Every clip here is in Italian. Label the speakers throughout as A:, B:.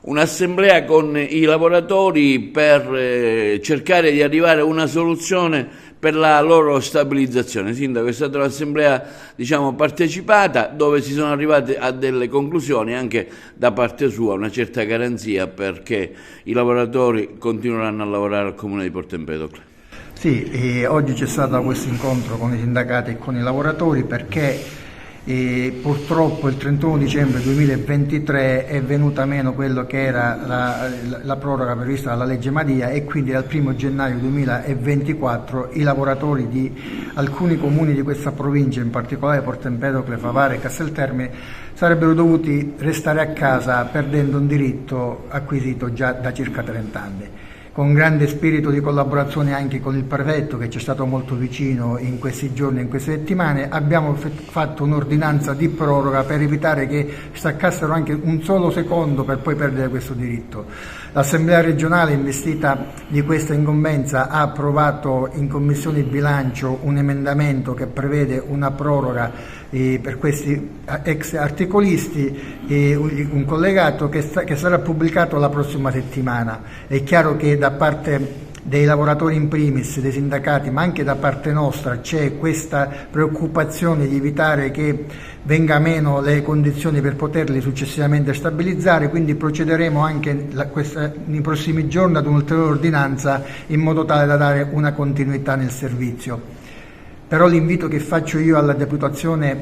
A: un'assemblea con i lavoratori per cercare di arrivare a una soluzione per la loro stabilizzazione. Sindaco, è stata un'assemblea partecipata, dove si sono arrivati a delle conclusioni anche da parte sua, una certa garanzia perché i lavoratori continueranno a lavorare al Comune di Porto Empedocle.
B: Sì, oggi c'è stato questo incontro con i sindacati e con i lavoratori perché purtroppo il 31 dicembre 2023 è venuta meno quello che era la proroga prevista dalla legge Madia, e quindi dal 1 gennaio 2024 i lavoratori di alcuni comuni di questa provincia, in particolare Porto Empedocle, Favara e Casteltermine, sarebbero dovuti restare a casa perdendo un diritto acquisito già da circa 30 anni. Con grande spirito di collaborazione anche con il prefetto, che ci è stato molto vicino in questi giorni e in queste settimane, abbiamo fatto un'ordinanza di proroga per evitare che staccassero anche un solo secondo per poi perdere questo diritto. L'Assemblea regionale, investita di questa incombenza, ha approvato in Commissione Bilancio un emendamento che prevede una proroga per questi ex articolisti, un collegato che sarà pubblicato la prossima settimana. È chiaro che da parte dei lavoratori in primis, dei sindacati, ma anche da parte nostra c'è questa preoccupazione di evitare che venga meno le condizioni per poterli successivamente stabilizzare, quindi procederemo anche nei prossimi giorni ad un'ulteriore ordinanza in modo tale da dare una continuità nel servizio. Però l'invito che faccio io alla Deputazione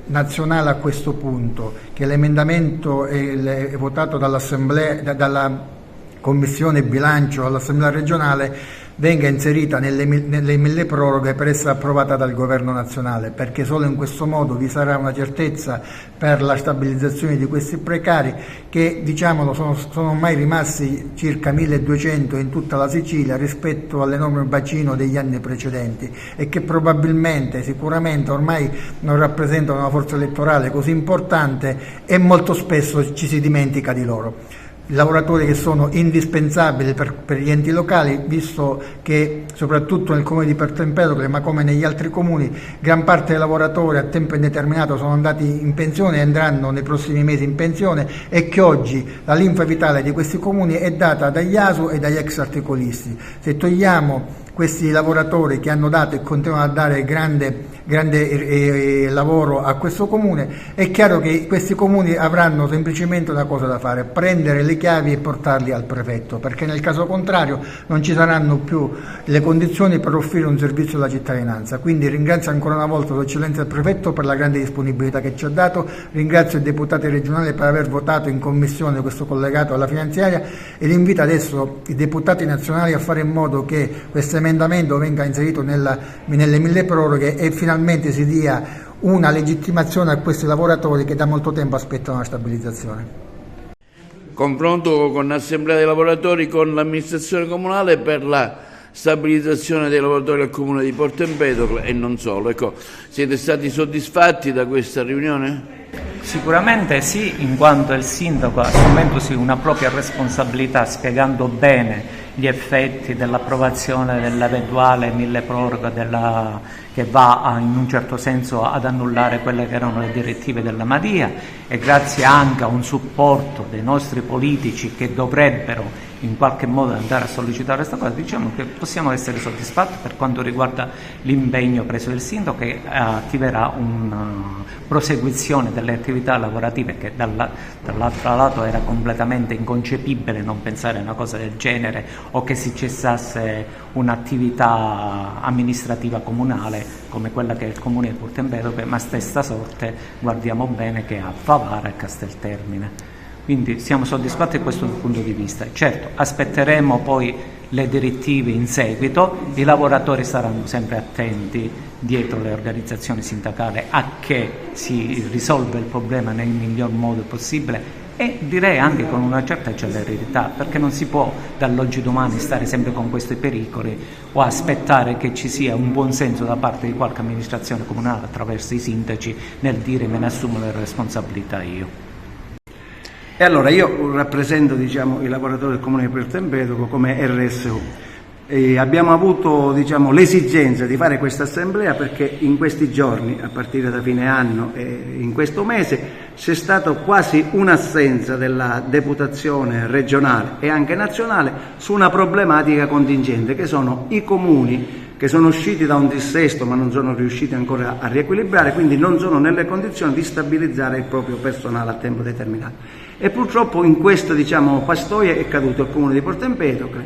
B: nazionale a questo punto, che l'emendamento è votato dall'Assemblea, dalla Commissione Bilancio all'Assemblea regionale, venga inserita nelle milleproroghe per essere approvata dal Governo nazionale, perché solo in questo modo vi sarà una certezza per la stabilizzazione di questi precari che, diciamolo, sono ormai rimasti circa 1200 in tutta la Sicilia rispetto all'enorme bacino degli anni precedenti, e che probabilmente, sicuramente ormai non rappresentano una forza elettorale così importante, e molto spesso ci si dimentica di loro. Lavoratori che sono indispensabili per gli enti locali, visto che soprattutto nel comune di Porto Empedocle, ma come negli altri comuni, gran parte dei lavoratori a tempo indeterminato sono andati in pensione e andranno nei prossimi mesi in pensione, e che oggi la linfa vitale di questi comuni è data dagli ASU e dagli ex articolisti. Se togliamo questi lavoratori che hanno dato e continuano a dare grande lavoro a questo comune, è chiaro che questi comuni avranno semplicemente una cosa da fare: prendere le chiavi e portarli al prefetto, perché nel caso contrario non ci saranno più le condizioni per offrire un servizio alla cittadinanza. Quindi ringrazio ancora una volta l'eccellenza del prefetto per la grande disponibilità che ci ha dato, ringrazio i deputati regionali per aver votato in commissione questo collegato alla finanziaria, e invito adesso i deputati nazionali a fare in modo che questo emendamento venga inserito nelle milleproroghe e finalmente si dia una legittimazione a questi lavoratori che da molto tempo aspettano la stabilizzazione.
A: Confronto con l'Assemblea dei lavoratori, con l'amministrazione comunale per la stabilizzazione dei lavoratori al Comune di Porto Empedocle e non solo. Ecco, siete stati soddisfatti da questa riunione?
C: Sicuramente sì, in quanto il sindaco, assumendosi una propria responsabilità, spiegando bene gli effetti dell'approvazione dell'eventuale milleproroga che va in un certo senso ad annullare quelle che erano le direttive della Madia, e grazie anche a un supporto dei nostri politici che dovrebbero in qualche modo andare a sollecitare questa cosa, diciamo che possiamo essere soddisfatti per quanto riguarda l'impegno preso del sindaco, che attiverà una prosecuzione delle attività lavorative, che dall'altro lato era completamente inconcepibile non pensare a una cosa del genere, o che si cessasse un'attività amministrativa comunale come quella che è il Comune di Porto Empedocle, ma stessa sorte guardiamo bene che a Favara e Casteltermine. Quindi siamo soddisfatti da questo punto di vista. Certo, aspetteremo poi le direttive in seguito, i lavoratori saranno sempre attenti dietro le organizzazioni sindacali a che si risolva il problema nel miglior modo possibile, e direi anche con una certa celerità, perché non si può dall'oggi domani stare sempre con questi pericoli o aspettare che ci sia un buon senso da parte di qualche amministrazione comunale attraverso i sindaci nel dire me ne assumo le responsabilità io.
D: E allora io rappresento i lavoratori del Comune di Porto Empedocle come RSU. Abbiamo avuto l'esigenza di fare questa assemblea perché in questi giorni, a partire da fine anno e in questo mese, c'è stata quasi un'assenza della deputazione regionale e anche nazionale su una problematica contingente, che sono i comuni che sono usciti da un dissesto ma non sono riusciti ancora a riequilibrare, quindi non sono nelle condizioni di stabilizzare il proprio personale a tempo determinato. E purtroppo in questo pastoie è caduto il comune di Porto Empedocle,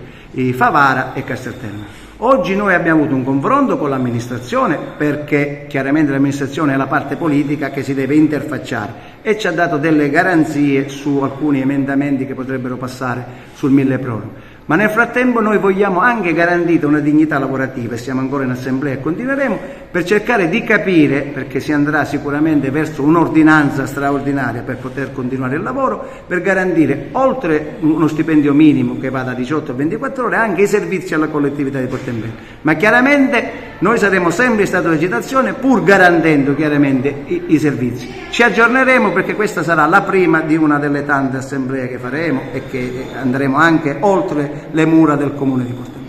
D: Favara e Castelterme. Oggi noi abbiamo avuto un confronto con l'amministrazione, perché chiaramente l'amministrazione è la parte politica che si deve interfacciare, e ci ha dato delle garanzie su alcuni emendamenti che potrebbero passare sul milleproroghe. Ma nel frattempo noi vogliamo anche garantire una dignità lavorativa, e siamo ancora in assemblea e continueremo, per cercare di capire, perché si andrà sicuramente verso un'ordinanza straordinaria per poter continuare il lavoro, per garantire, oltre uno stipendio minimo che va da 18 a 24 ore, anche i servizi alla collettività di Porto Empedocle. Ma chiaramente noi saremo sempre in stato di agitazione, pur garantendo chiaramente i servizi. Ci aggiorneremo, perché questa sarà la prima di una delle tante assemblee che faremo e che andremo anche oltre le mura del comune di Porto Empedocle.